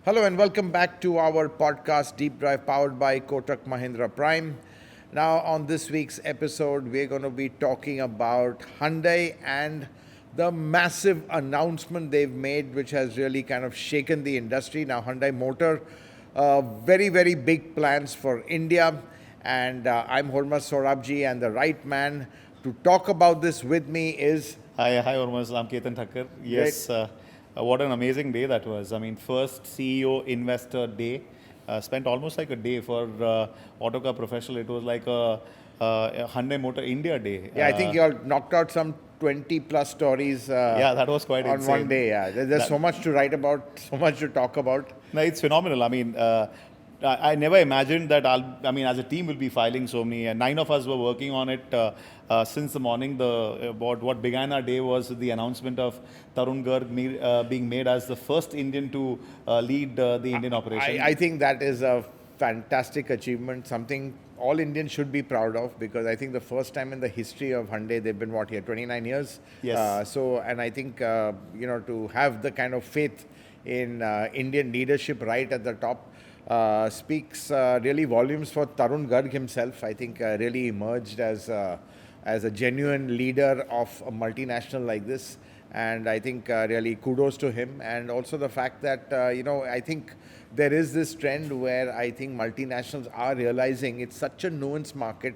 Hello and welcome back to our podcast Deep Drive powered by Kotak Mahindra Prime. Now on this week's episode, we're going to be talking about Hyundai and the massive announcement they've made, which has really kind of shaken the industry. Now Hyundai Motor, very, very big plans for India. And I'm Hormazd Sorabjee, and the right man to talk about this with me is... Hi, Hormazd. I'm Ketan Thakkar. Yes, what an amazing day that was. I mean, first CEO investor day. Spent almost like a day for Autocar Professional. It was like a Hyundai Motor India day. Yeah, I think you all knocked out some 20 plus stories Yeah, that was quite on insane. one day. Yeah, there's so much to write about, so much to talk about. No, it's phenomenal. I mean, I never imagined that as a team, we'll be filing so many. And 9 of us were working on it since the morning. What began our day was the announcement of Tarun Garg being made as the first Indian to lead the Indian operation. I think that is a fantastic achievement, something all Indians should be proud of, because I think the first time in the history of Hyundai, they've been 29 years. Yes. And I think, to have the kind of faith in Indian leadership right at the top speaks really volumes for Tarun Garg himself. I think really emerged as a genuine leader of a multinational like this. And I think really kudos to him. And also the fact that, I think there is this trend where I think multinationals are realizing it's such a nuanced market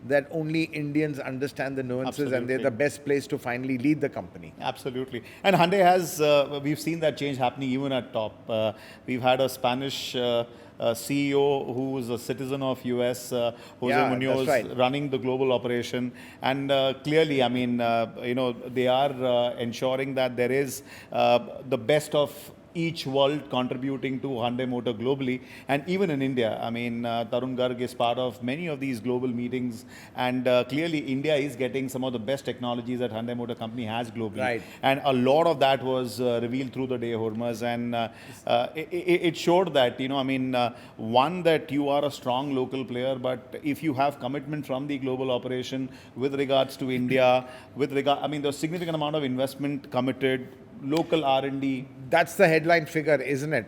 that only Indians understand the nuances. Absolutely. And they're the best place to finally lead the company. Absolutely. And Hyundai has, we've seen that change happening even at top. We've had a Spanish CEO who is a citizen of US, Jose Munoz, that's right, running the global operation. And clearly, they are ensuring that there is the best of each world contributing to Hyundai Motor globally. And even in India, Tarun Garg is part of many of these global meetings. And clearly, India is getting some of the best technologies that Hyundai Motor Company has globally. Right. And a lot of that was revealed through the day, Hormaz. And it showed that, one, that you are a strong local player, but if you have commitment from the global operation with regards to India, there's significant amount of investment committed, local R&D. That's the headline figure, isn't it?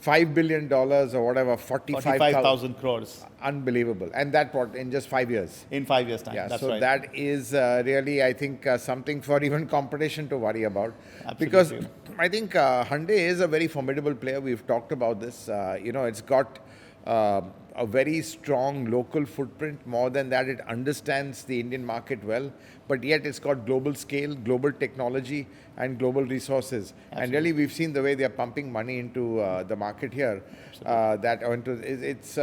$5 billion or whatever, 45,000 crores. Unbelievable. And that in just 5 years. In 5 years' time. Yeah, That's so right. that is really, I think, something for even competition to worry about. Absolutely. Because I think Hyundai is a very formidable player. We've talked about this. It's got a very strong local footprint. More than that, it understands the Indian market well, but yet it's got global scale, global technology, and global resources. Absolutely. And really, we've seen the way they're pumping money into the market here. It's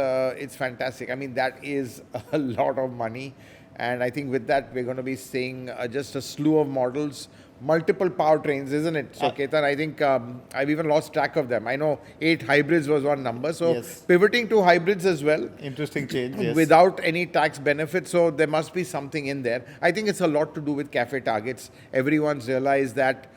fantastic. That is a lot of money. And I think with that, we're going to be seeing just a slew of models, multiple powertrains, isn't it? So, Ketan, I think I've even lost track of them. I know 8 hybrids was one number. So, Yes. pivoting to hybrids as well. Interesting change, yes. Without any tax benefit. So, there must be something in there. I think it's a lot to do with CAFE targets. Everyone's realized that.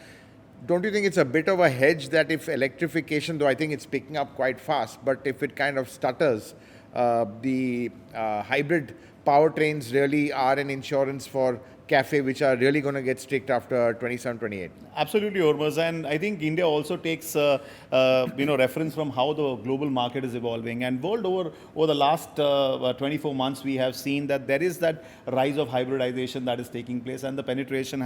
Don't you think it's a bit of a hedge that if electrification, though I think it's picking up quite fast, but if it kind of stutters, the hybrid powertrains really are an insurance for CAFE, which are really going to get strict after 27, 28. Absolutely, Hormaz. And I think India also takes reference from how the global market is evolving. And world over the last 24 months, we have seen that there is that rise of hybridization that is taking place, and the penetration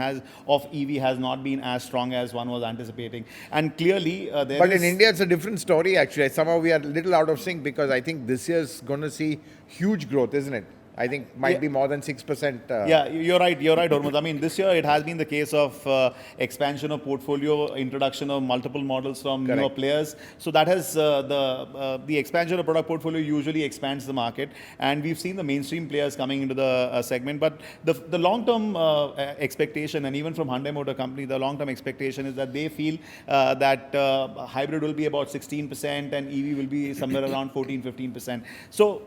of EV has not been as strong as one was anticipating. And clearly, But in India, it's a different story, actually. Somehow we are a little out of sync, because I think this year's going to see huge growth, isn't it? I think might be more than 6%. Yeah, you're right, Hormuz. This year it has been the case of expansion of portfolio, introduction of multiple models from newer players. So that has the expansion of product portfolio usually expands the market, and we've seen the mainstream players coming into the segment. But the long-term expectation, and even from Hyundai Motor Company, the long-term expectation is that they feel that hybrid will be about 16% and EV will be somewhere around 14-15%. So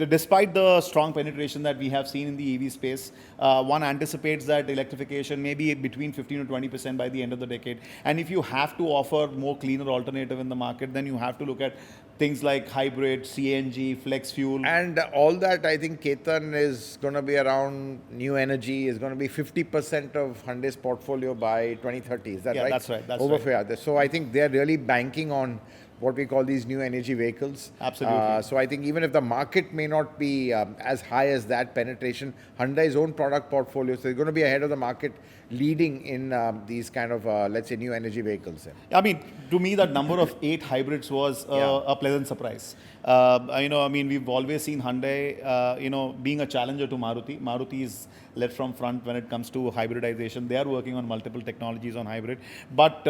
despite the strong penetration that we have seen in the EV space, one anticipates that electrification may be between 15 to 20% by the end of the decade. And if you have to offer more cleaner alternative in the market, then you have to look at things like hybrid, CNG, flex fuel. And all that, I think, Ketan, is going to be around new energy, is going to be 50% of Hyundai's portfolio by 2030. Is that right? That's right. That's Over right. So I think they're really banking on what we call these new energy vehicles. Absolutely. So I think even if the market may not be as high as that penetration, Hyundai's own product portfolio, so they're going to be ahead of the market, leading in these kind of, let's say, new energy vehicles. I mean, to me, that number of 8 hybrids was a pleasant surprise. We've always seen Hyundai, being a challenger to Maruti. Maruti is led from front when it comes to hybridization. They are working on multiple technologies on hybrid. But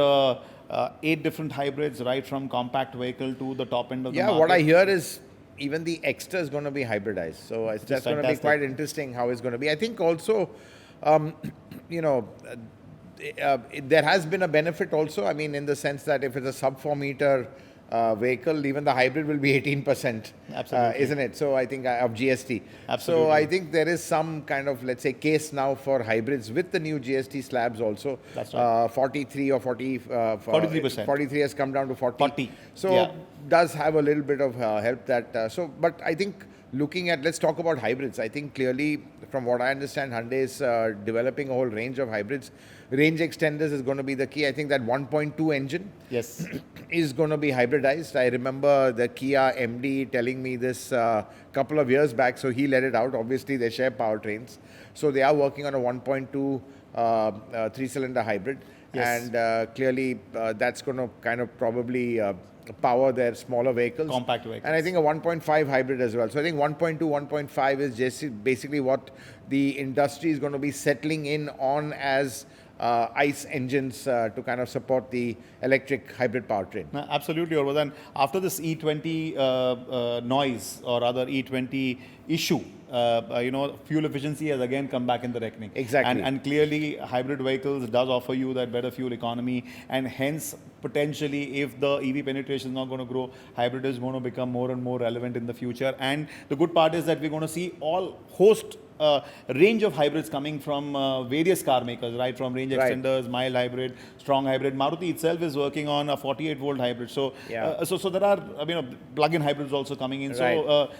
8 different hybrids, right from compact vehicle to the top end of the market. Yeah, what I hear is even the Extra is going to be hybridized. So it's just going to be quite interesting how it's going to be. I think also, there has been a benefit also. I mean, in the sense that if it's a sub 4 meter vehicle, even the hybrid will be 18%, isn't it? So I think of GST. Absolutely. So I think there is some kind of, let's say, case now for hybrids with the new GST slabs also. That's right. 43 or 40, 43%. 43 has come down to 40. 40. So does have a little bit of help that. But I think looking at, let's talk about hybrids. I think clearly, from what I understand, Hyundai is developing a whole range of hybrids. Range extenders is going to be the key. I think that 1.2 engine is going to be hybridized. I remember the Kia MD telling me this couple of years back, so he let it out. Obviously, they share powertrains. So they are working on a 1.2 three-cylinder hybrid. Yes. And clearly, that's going to kind of probably power their smaller vehicles. Compact vehicles. And I think a 1.5 hybrid as well. So I think 1.2, 1.5 is just basically what the industry is going to be settling in on as ICE engines to kind of support the electric hybrid powertrain. Absolutely, Hormazd. And after this E20 noise, or rather E20 issue, fuel efficiency has again come back in the reckoning. Exactly. And clearly, hybrid vehicles does offer you that better fuel economy, and hence, potentially, if the EV penetration is not going to grow, hybrid is going to become more and more relevant in the future. And the good part is that we're going to see all host range of hybrids coming from various car makers, right? From range extenders, mild hybrid, strong hybrid. Maruti itself is working on a 48-volt hybrid. So, so there are plug-in hybrids also coming in. So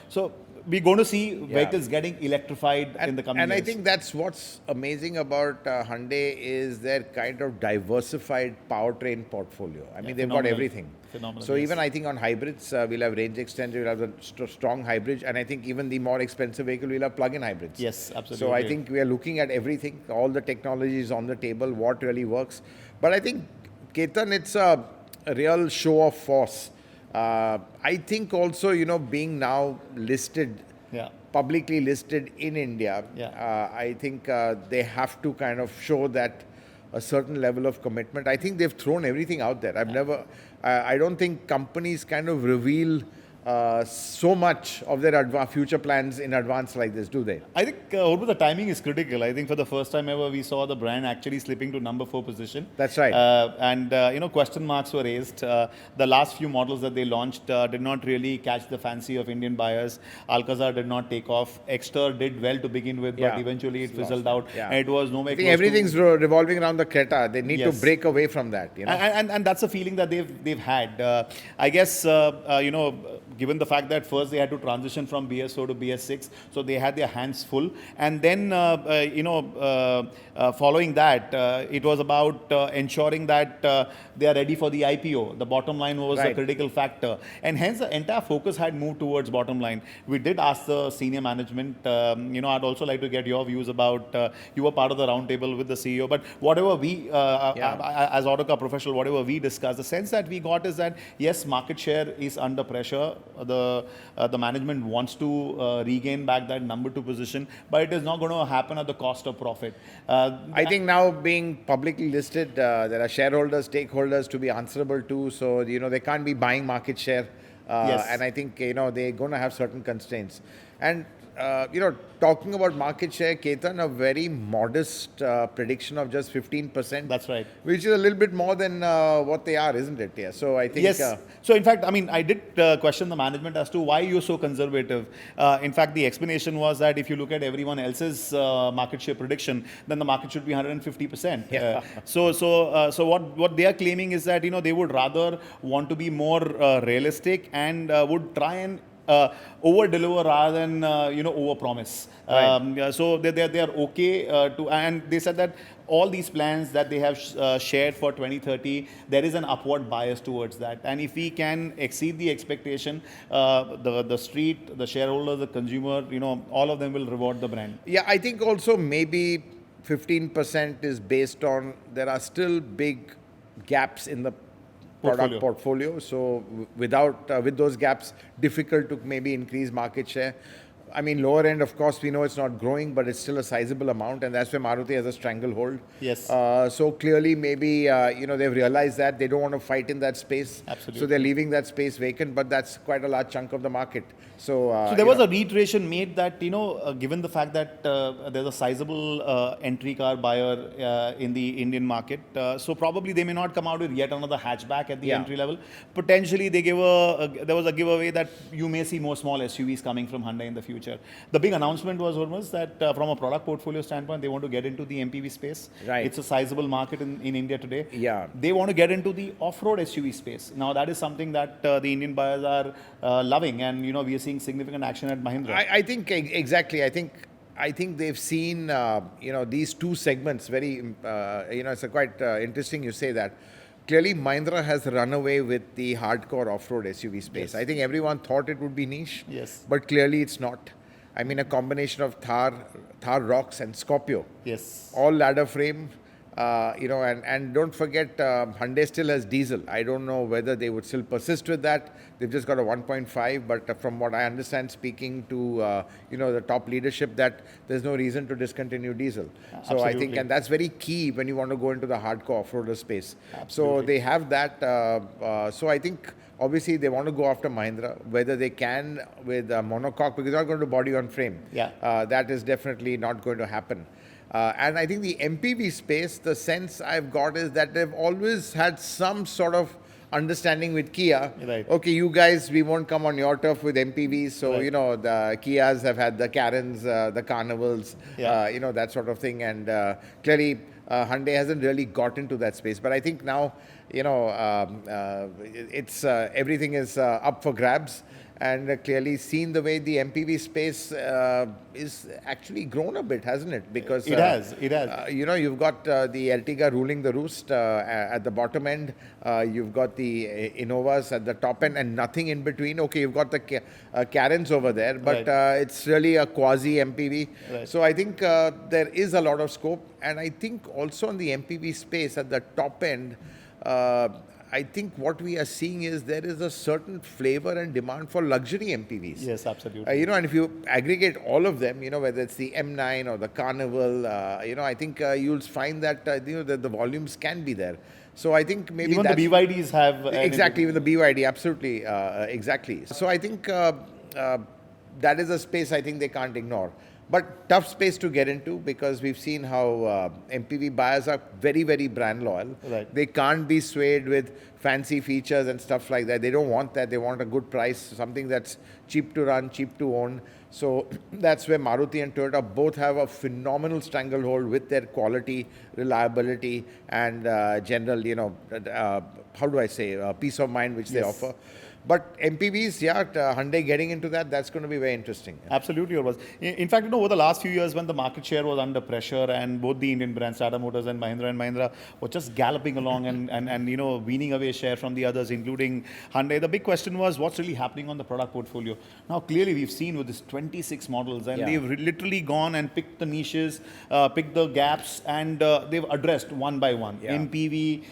we're going to see vehicles getting electrified in the coming years. And I think that's what's amazing about Hyundai is their kind of diversified powertrain portfolio. I mean, they've got everything. Phenomenal. So even I think on hybrids, we'll have range extender, we'll have the strong hybrid, and I think even the more expensive vehicle, we'll have plug-in hybrids. Yes, absolutely. So I think we are looking at everything, all the technologies on the table, what really works. But I think, Ketan, it's a real show of force. I think also, being now listed, publicly listed in India, I think they have to kind of show that a certain level of commitment. I think they've thrown everything out there. I don't think companies kind of reveal so much of their future plans in advance like this, do they? I think the timing is critical. I think for the first time ever, we saw the brand actually slipping to number 4 position. That's right. Question marks were raised. The last few models that they launched did not really catch the fancy of Indian buyers. Alcazar did not take off. Exter did well to begin with, but eventually it fizzled out. And it was nowhere close. I think everything's revolving around the Creta. They need to break away from that. And that's a feeling that they've had. I guess, given the fact that first they had to transition from BS4 to BS6, so they had their hands full. And then, following that, it was about ensuring that they are ready for the IPO. The bottom line was a critical factor. And hence, the entire focus had moved towards bottom line. We did ask the senior management, I'd also like to get your views about, you were part of the roundtable with the CEO, but whatever we, as Autocar Professional, whatever we discussed, the sense that we got is that, yes, market share is under pressure. The management wants to regain back that number 2 position, but it is not going to happen at the cost of profit. I think now being publicly listed, there are shareholders, stakeholders to be answerable to, so they can't be buying market share. And I think they're going to have certain constraints. And talking about market share, Ketan, a very modest prediction of just 15%. That's right. Which is a little bit more than what they are, isn't it? Yeah. So I think. Yes. So in fact, I did question the management as to why you're so conservative. In fact, the explanation was that if you look at everyone else's market share prediction, then the market should be 150%. Yeah. So what they are claiming is that they would rather want to be more realistic and would try and over deliver rather than over promise. Right. So they are okay to, and they said that all these plans that they have shared for 2030, there is an upward bias towards that. And if we can exceed the expectation, the street, the shareholder, the consumer, all of them will reward the brand. Yeah, I think also maybe 15% is based on there are still big gaps in the product portfolio. So with those gaps, difficult to maybe increase market share. I mean, lower end, of course, we know it's not growing, but it's still a sizable amount, and that's where Maruti has a stranglehold. Yes. So clearly, maybe they've realized that they don't want to fight in that space. Absolutely. So they're leaving that space vacant, but that's quite a large chunk of the market. So there was a reiteration made that given the fact that there's a sizable entry car buyer in the Indian market, so probably they may not come out with yet another hatchback at the entry level. Potentially, there was a giveaway that you may see more small SUVs coming from Hyundai in the future. The big announcement was, Hormazd, that from a product portfolio standpoint, they want to get into the MPV space. Right. It's a sizable market in India today. Yeah. They want to get into the off-road SUV space. Now, that is something that the Indian buyers are loving, and we are seeing significant action at Mahindra. I think exactly. I think they've seen these two segments very. It's quite interesting you say that. Clearly, Mahindra has run away with the hardcore off-road SUV space. Yes. I think everyone thought it would be niche, Yes. but clearly it's not. I mean, a combination of Thar Rocks and Scorpio. Yes. All ladder frame, and don't forget, Hyundai still has diesel. I don't know whether they would still persist with that. They've just got a 1.5, but from what I understand, speaking to the top leadership, that there's no reason to discontinue diesel. So I think, and that's very key when you want to go into the hardcore off-roader space. Absolutely. So they have that. So I think obviously they want to go after Mahindra, whether they can with monocoque, because they're not going to body on frame. Yeah. That is definitely not going to happen. And I think the MPV space, the sense I've got is that they've always had some sort of understanding with Kia. Right. Okay, you guys, we won't come on your turf with MPVs. So, Right. The Kias have had the Karens, the Carnivals, Yeah. that sort of thing. And clearly, Hyundai hasn't really got into that space. But I think now, it's everything is up for grabs. And clearly seen the way the MPV space is actually grown a bit, hasn't it? Because It has. you've got the Ertiga ruling the roost at the bottom end. You've got the Innovas at the top end, and nothing in between. Okay, you've got the Karens over there, but it's really a quasi MPV. Right. So I think there is a lot of scope, and I think also in the MPV space at the top end. I think what we are seeing is there is a certain flavor and demand for luxury MPVs. Yes, absolutely. And if you aggregate all of them, whether it's the M9 or the Carnival, I think you'll find that, that the volumes can be there. So I think maybe even the BYDs have... Exactly, even the BYD, absolutely, exactly. So I think that is a space I think they can't ignore. But tough space to get into, because we've seen how MPV buyers are very, very brand loyal. Right. They can't be swayed with fancy features and stuff like that. They don't want that. They want a good price, something that's cheap to run, cheap to own. So that's where Maruti and Toyota both have a phenomenal stranglehold with their quality, reliability, and general, how do I say, peace of mind which they offer. But MPVs, Hyundai getting into that's going to be very interesting. Absolutely, Hormazd. In fact, over the last few years when the market share was under pressure and both the Indian brands, Tata Motors and Mahindra were just galloping along and weaning away share from the others, including Hyundai, the big question was what's really happening on the product portfolio. Now, clearly we've seen with this 26 models, and they've literally gone and picked the niches, picked the gaps, and they've addressed one by one. Yeah. MPV,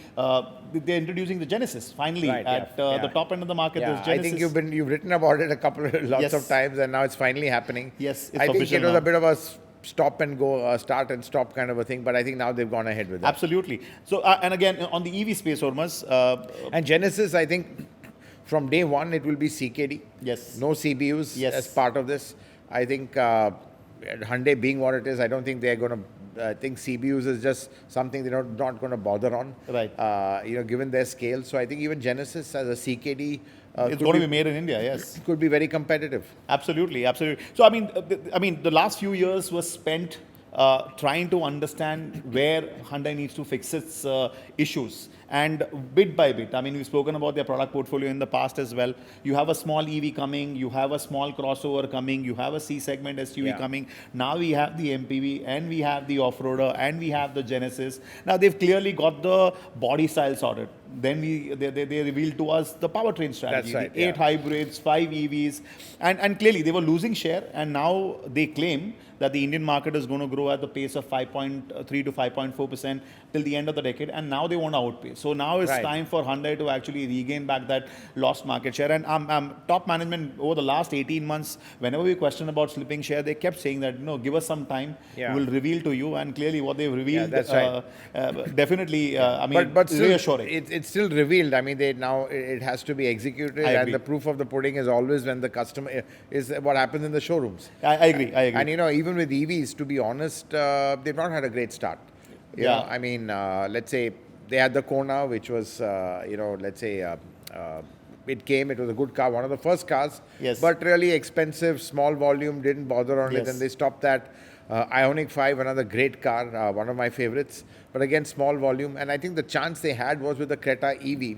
they're introducing the Genesis finally at the top end of the market. Yeah, I think you've written about it lots of times, and now it's finally happening. Yes, it's I think it was now. a bit of a stop and go, start and stop kind of a thing, but I think now they've gone ahead with that. Absolutely. So, and again, on the EV space, Hormazd. And Genesis, I think from day one, it will be CKD. Yes. No CBUs as part of this. I think Hyundai being what it is, I don't think they're going to. I think CBUs is just something they're not going to bother on. Right. Given their scale. So I think even Genesis as a CKD. It's going to be made in India, yes. Could be very competitive. Absolutely. So, I mean, the last few years was spent trying to understand where Hyundai needs to fix its issues. And bit by bit, I mean, we've spoken about their product portfolio in the past as well. You have a small EV coming, you have a small crossover coming, you have a C-segment SUV coming. Now we have the MPV, and we have the off-roader, and we have the Genesis. Now they've clearly got the body style sorted. Then they revealed to us the powertrain strategy, That's right, the 8 hybrids, 5 EVs, and clearly they were losing share, and now they claim that the Indian market is going to grow at the pace of 5.3 to 5.4% till the end of the decade, and now they want to outpace. So now it's time for Hyundai to actually regain back that lost market share. And top management over the last 18 months, whenever we question about slipping share, they kept saying that, give us some time, we'll reveal to you. And clearly what they've revealed, definitely, I mean, but still, reassuring. It's still revealed. I mean, it has to be executed, and the proof of the pudding is always when the customer is what happens in the showrooms. I agree. And even with EVs, to be honest, they've not had a great start. You know, I mean, let's say they had the Kona, which was, let's say, it was a good car, one of the first cars, but really expensive, small volume, didn't bother on it, and they stopped that. Ioniq 5, another great car, one of my favorites, but again, small volume. And I think the chance they had was with the Creta EV.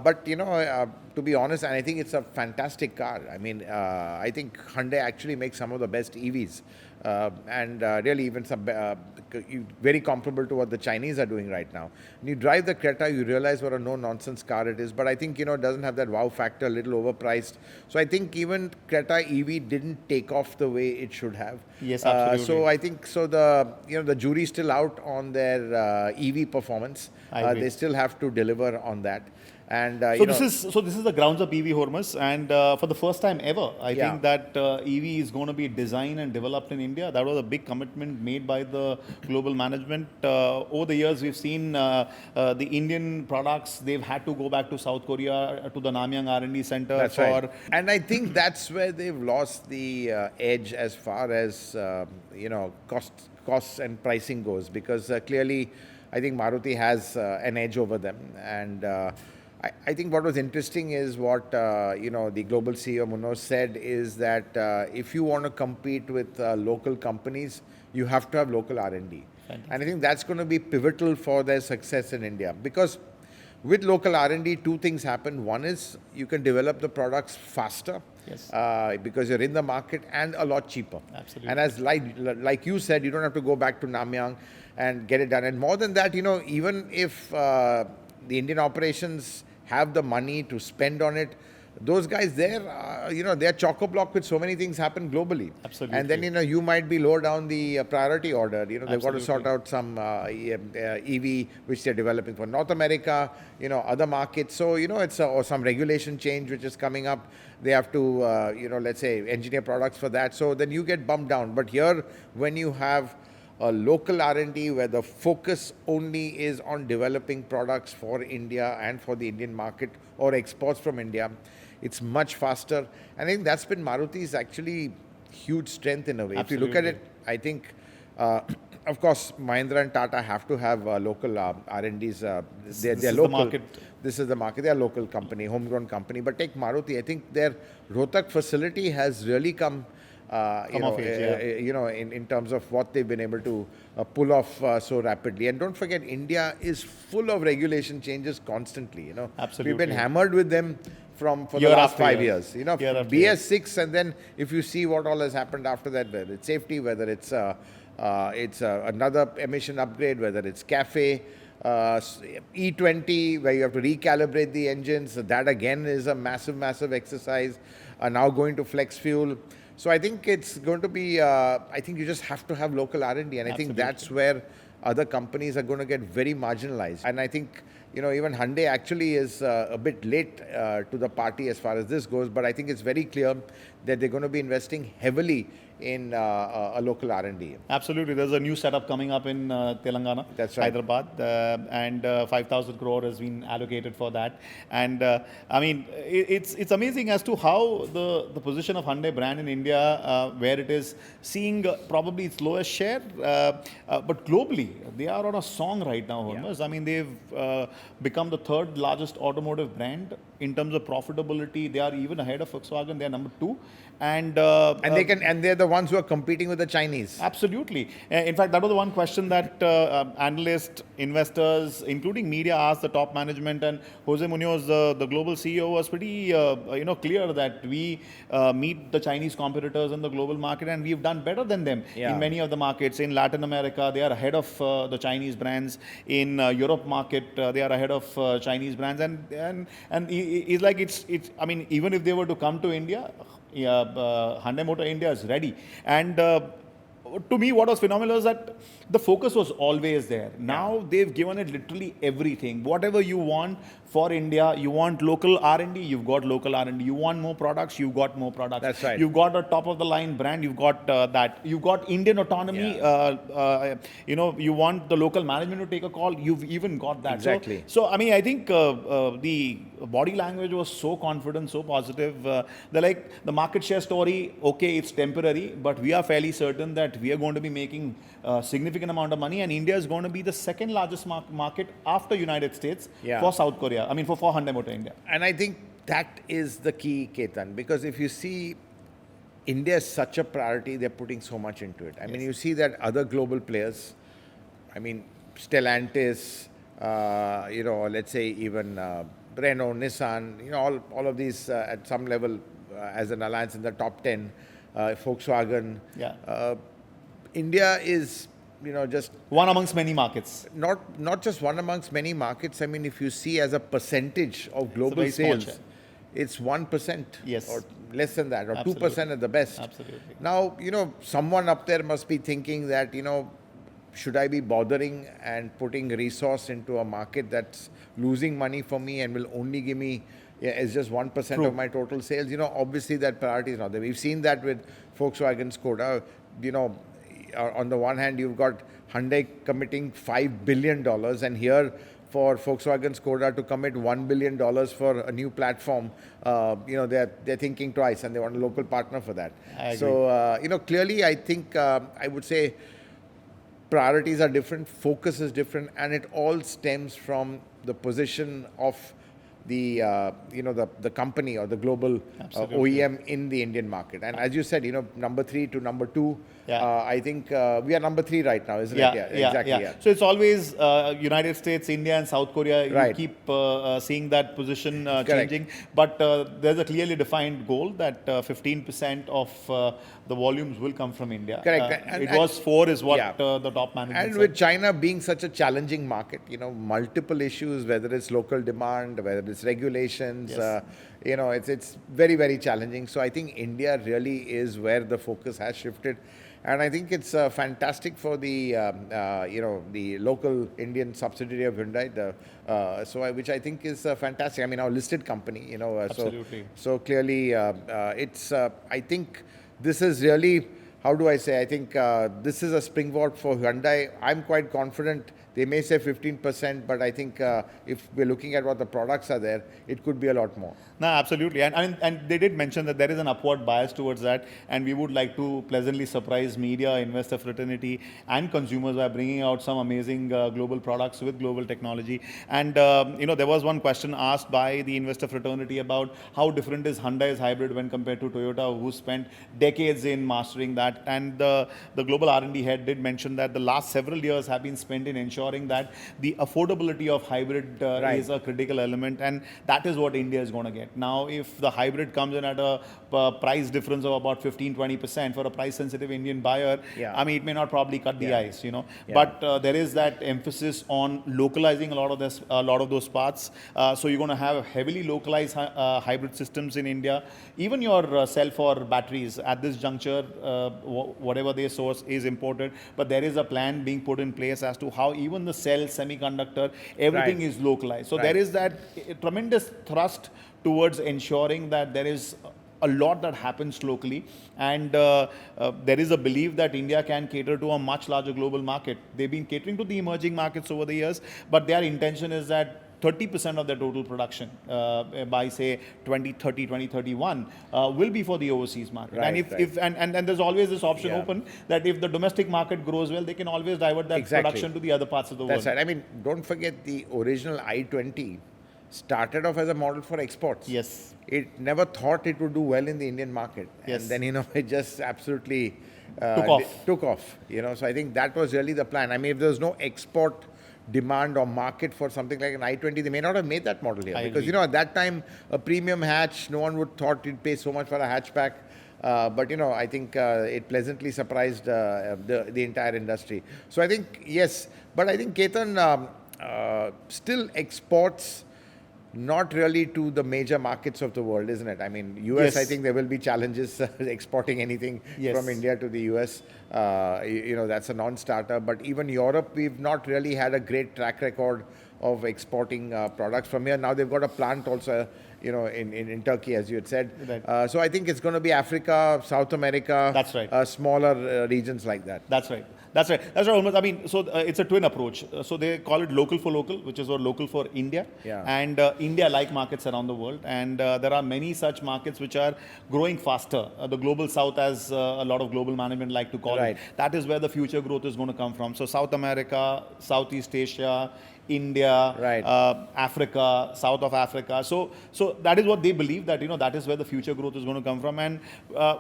But, to be honest, and I think it's a fantastic car. I mean, I think Hyundai actually makes some of the best EVs. And really even some very comparable to what the Chinese are doing right now. When you drive the Creta, you realize what a no-nonsense car it is. But I think, it doesn't have that wow factor, a little overpriced. So I think even Creta EV didn't take off the way it should have. Yes, absolutely. So I think the jury's still out on their EV performance. They still have to deliver on that. And this is the grounds up EV, Hormazd, and for the first time ever, I think that EV is going to be designed and developed in India. That was a big commitment made by the global management. Over the years, we've seen the Indian products. They've had to go back to South Korea, to the Namyang R&D Center. And I think that's where they've lost the edge as far as costs and pricing goes, because clearly, I think Maruti has an edge over them. And I think what was interesting is what the global CEO Munoz said is that if you want to compete with local companies, you have to have local R&D. And I think that's going to be pivotal for their success in India, because with local R&D, two things happen. One is you can develop the products faster, because you're in the market, and a lot cheaper. Absolutely. And as like you said, you don't have to go back to Namyang and get it done. And more than that, even if the Indian operations have the money to spend on it, those guys there, they're chock-a-block with so many things happen globally. Absolutely. And then, you might be low down the priority order. They've got to sort out some EV, which they're developing for North America, other markets. So, it's or some regulation change which is coming up. They have to, let's say, engineer products for that. So then you get bumped down. But here, when you have a local R&D where the focus only is on developing products for India and for the Indian market, or exports from India, it's much faster. And I think that's been Maruti's actually huge strength in a way. Absolutely. If you look at it, I think, of course, Mahindra and Tata have to have local R&Ds. They're local. This is the market. They're a local company, homegrown company. But take Maruti, I think their Rohtak facility has really come in terms of what they've been able to pull off so rapidly. And don't forget, India is full of regulation changes constantly. Absolutely. We've been hammered with them for the last 5 years. BS6, and then if you see what all has happened after that, whether it's safety, whether it's another emission upgrade, whether it's CAFE, E20, where you have to recalibrate the engines. That again is a massive exercise. Now going to flex fuel. So I think it's going to be, I think you just have to have local R&D. And I think that's where other companies are going to get very marginalized. And I think, even Hyundai actually is a bit late to the party as far as this goes. But I think it's very clear that they're going to be investing heavily in a local R&D. Absolutely. There's a new setup coming up in Telangana, that's right. Hyderabad, and 5,000 crore has been allocated for that. And I mean, it's amazing as to how the position of Hyundai brand in India, where it is seeing probably its lowest share, but globally, they are on a song right now, Hormazd. I mean, they've become the third largest automotive brand in terms of profitability. They are even ahead of Volkswagen. They are number 2, and they're the ones who are competing with the Chinese. Absolutely. In fact, that was the one question that analysts, investors, including media, asked the top management. And Jose Munoz, the global CEO, was pretty clear that we meet the Chinese competitors in the global market, and we've done better than them in many of the markets. In Latin America, they are ahead of the Chinese brands. In Europe market, they are ahead of Chinese brands. And it's like it's. I mean, even if they were to come to India, Hyundai Motor India is ready. And to me, what was phenomenal is that the focus was always there. Now they've given it literally everything. Whatever you want for India, you want local R&D, you've got local R&D. You want more products, you've got more products. That's right. You've got a top-of-the-line brand, you've got that. You've got Indian autonomy. You want the local management to take a call, you've even got that. Exactly. So I mean, I think the body language was so confident, so positive. They're like, the market share story, okay, it's temporary, but we are fairly certain that we are going to be making a significant amount of money, and India is going to be the second largest market after United States for South Korea. I mean, for Hyundai Motor India. And I think that is the key, Ketan, because if you see, India is such a priority, they're putting so much into it. I mean, you see that other global players, I mean, Stellantis, let's say even Renault, Nissan, all of these at some level as an alliance in the top 10, Volkswagen. India is, just one amongst many markets. Not just one amongst many markets. I mean, if you see as a percentage of global sales, it's 1%, or less than that, or 2% at the best. Absolutely. Now, someone up there must be thinking that, should I be bothering and putting resource into a market that's losing money for me and will only give me, it's just 1% of my total sales? Obviously that priority is not there. We've seen that with Volkswagen, Skoda. On the one hand, you've got Hyundai committing $5 billion, and here for Volkswagen, Skoda to commit $1 billion for a new platform, they're thinking twice, and they want a local partner for that. I agree. So, clearly, I think I would say priorities are different, focus is different, and it all stems from the position of the the company or the global OEM in the Indian market. And as you said, number 3 to number 2, I think we are number 3 right now, isn't it? Exactly. So it's always United States, India, and South Korea. You keep seeing that position changing. But there's a clearly defined goal that 15% of the volumes will come from India. Correct. It was 4 is what the top management And said. with China being such a challenging market, multiple issues, whether it's local demand, whether it's regulations, it's very, very challenging. So I think India really is where the focus has shifted. And I think it's fantastic for the the local Indian subsidiary of Hyundai, which I think is fantastic. I mean, our listed company, Absolutely. So clearly, it's. I think this is really, how do I say? I think this is a springboard for Hyundai. I'm quite confident. They may say 15%, but I think if we're looking at what the products are there, it could be a lot more. No, absolutely. And they did mention that there is an upward bias towards that, and we would like to pleasantly surprise media, investor fraternity, and consumers by bringing out some amazing global products with global technology. And, there was one question asked by the investor fraternity about how different is Hyundai's hybrid when compared to Toyota, who spent decades in mastering that. And the global R&D head did mention that the last several years have been spent in ensuring that the affordability of hybrid is a critical element, and that is what India is going to get. Now, if the hybrid comes in at a price difference of about 15-20% for a price-sensitive Indian buyer, I mean, it may not probably cut the ice, But there is that emphasis on localizing a lot of those parts. So you're going to have heavily localized hybrid systems in India. Even your cell for batteries at this juncture, whatever they source is imported, but there is a plan being put in place as to how even the cell, semiconductor, everything is localized. So there is that tremendous thrust towards ensuring that there is a lot that happens locally, and there is a belief that India can cater to a much larger global market. They've been catering to the emerging markets over the years, but their intention is that 30% of their total production by say 2030, 2031 will be for the overseas market. Right, and if there's always this option open that if the domestic market grows well, they can always divert that production to the other parts of the world. That's right. I mean, don't forget the original i20 started off as a model for exports. Yes. It never thought it would do well in the Indian market. Yes. And then, it just absolutely took off. So I think that was really the plan. I mean, if there was no export demand or market for something like an i20, they may not have made that model here. Because, at that time, a premium hatch, no one would thought you'd pay so much for a hatchback. But I think it pleasantly surprised the entire industry. So I think, yes. But I think Ketan still exports not really to the major markets of the world, isn't it? I mean, US, I think there will be challenges exporting anything from India to the US. That's a non-starter. But even Europe, we've not really had a great track record of exporting products from here. Now they've got a plant also, in Turkey, as you had said. Right. So I think it's going to be Africa, South America. That's right. Smaller regions like that. That's right. Almost. I mean, so it's a twin approach. So they call it local for local, which is local for India, and India-like markets around the world. And there are many such markets which are growing faster. The global south, as a lot of global management like to call it, that is where the future growth is going to come from. So South America, Southeast Asia, India, Africa, south of Africa. So that is what they believe, that that is where the future growth is going to come from. And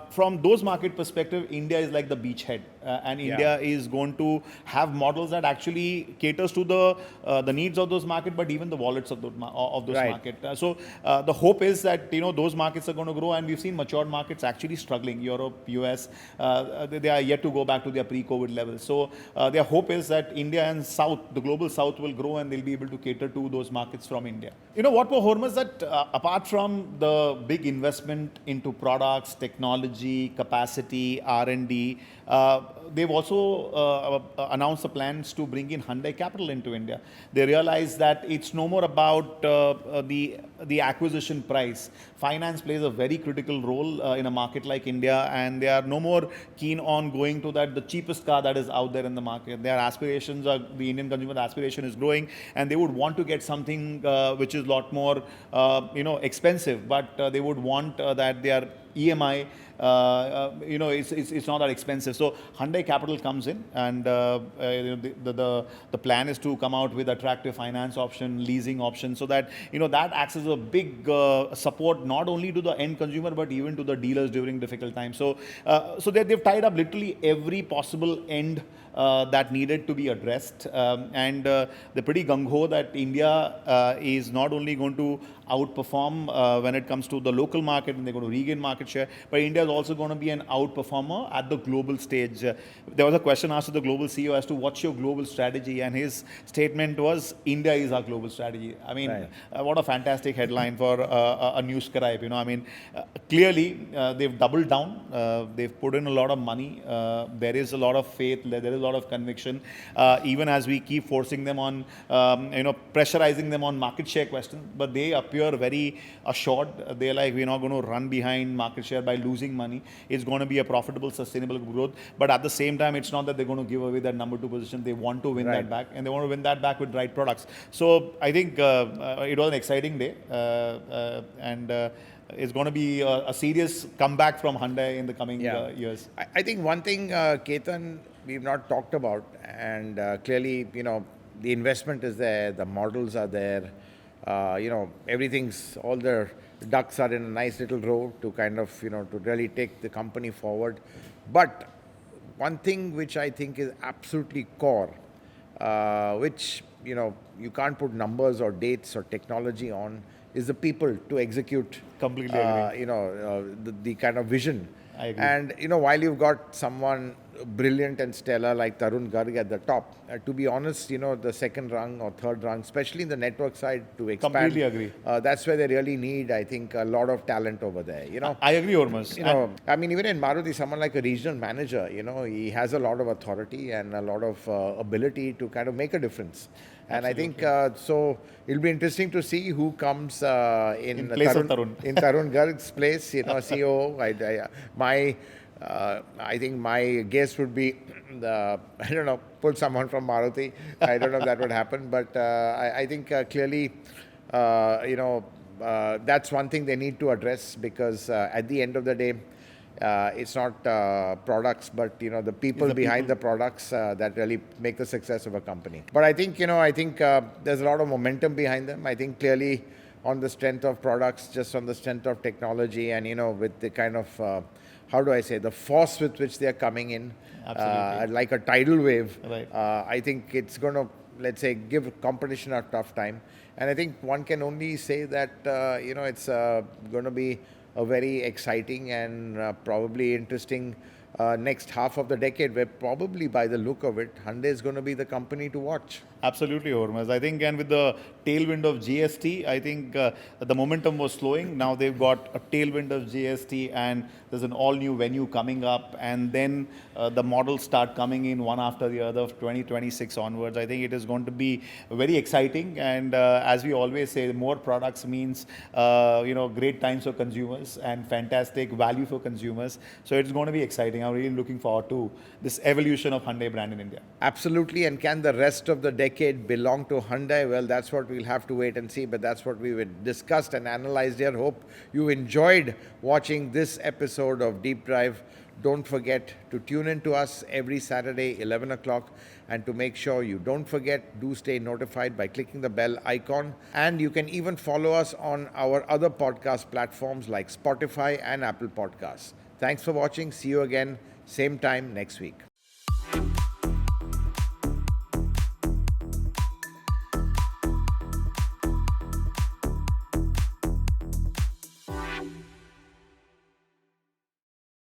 from those market perspective, India is like the beachhead, and India is going to have models that actually caters to the needs of those markets, but even the wallets of those markets. So the hope is that those markets are going to grow, and we've seen matured markets actually struggling. Europe, US, they are yet to go back to their pre-COVID levels. So their hope is that India and South, the global South, will grow, and they'll be able to cater to those markets from India. What for Hormazd, that apart from the big investment into products, technology, capacity, R&D, they've also announced the plans to bring in Hyundai capital into India. They realize that it's no more about the acquisition price. Finance plays a very critical role in a market like India, and they are no more keen on going to the cheapest car that is out there in the market. Their aspirations are, the Indian consumer aspiration is growing, and they would want to get something which is a lot more expensive, but they would want that their EMI it's not that expensive. So Hyundai capital comes in, and the plan is to come out with attractive finance option, leasing option, so that that acts as a big support not only to the end consumer but even to the dealers during difficult times. So they've tied up literally every possible end that needed to be addressed, and they're pretty gung-ho that India is not only going to outperform when it comes to the local market, and they're going to regain market share, but India is also going to be an outperformer at the global stage. There was a question asked to the global CEO as to what's your global strategy, and his statement was, India is our global strategy. I mean, what a fantastic headline for a news scribe. Clearly they've doubled down, they've put in a lot of money, there is a lot of faith, there is a lot of conviction, even as we keep forcing them on, pressurizing them on market share questions, but they appear very assured. They're like, we're not going to run behind market share by losing money. It's going to be a profitable, sustainable growth. But at the same time, it's not that they're going to give away that number 2 position. They want to win that back, and they want to win that back with right products. So I think it was an exciting day, and it's going to be a serious comeback from Hyundai in the coming years. I think one thing, Ketan, we've not talked about, and clearly, the investment is there, the models are there, everything's, all the ducks are in a nice little row to kind of, to really take the company forward. But one thing which I think is absolutely core, which, you can't put numbers or dates or technology on, is the people to execute. Completely agree. The kind of vision. I agree. And, while you've got someone brilliant and stellar like Tarun Garg at the top, to be honest, the second rung or third rung, especially in the network side, to expand. Completely agree. That's where they really need, I think, a lot of talent over there. I agree, Hormazd. I mean, even in Maruti, someone like a regional manager, he has a lot of authority and a lot of ability to kind of make a difference. And absolutely. I think, so it'll be interesting to see who comes in place of Tarun. In Tarun Garg's place, CEO. I think my guess would be, I don't know, pull someone from Maruti. I don't know if that would happen, but I think clearly, that's one thing they need to address, because at the end of the day, it's not products, but the people behind the products that really make the success of a company. But I think there's a lot of momentum behind them. I think clearly on the strength of products, just on the strength of technology, and with the kind of how do I say, the force with which they are coming in, like a tidal wave. Right. I think it's going to, let's say, give competition a tough time. And I think one can only say that it's going to be a very exciting and probably interesting next half of the decade, where probably by the look of it, Hyundai is going to be the company to watch. Absolutely, Hormazd. I think, and with the tailwind of GST, I think the momentum was slowing. Now they've got a tailwind of GST, and there's an all-new venue coming up, and then the models start coming in one after the other of 2026 onwards. I think it is going to be very exciting, and as we always say, more products means great times for consumers and fantastic value for consumers. So it's going to be exciting. I'm really looking forward to this evolution of Hyundai brand in India. Absolutely. And can the rest of the decade belong to Hyundai? Well, that's what we'll have to wait and see, but that's what we discussed and analyzed here. Hope you enjoyed watching this episode of Deep Drive. Don't forget to tune in to us every Saturday, 11 o'clock. And to make sure you don't forget, do stay notified by clicking the bell icon. And you can even follow us on our other podcast platforms like Spotify and Apple Podcasts. Thanks for watching. See you again, same time next week.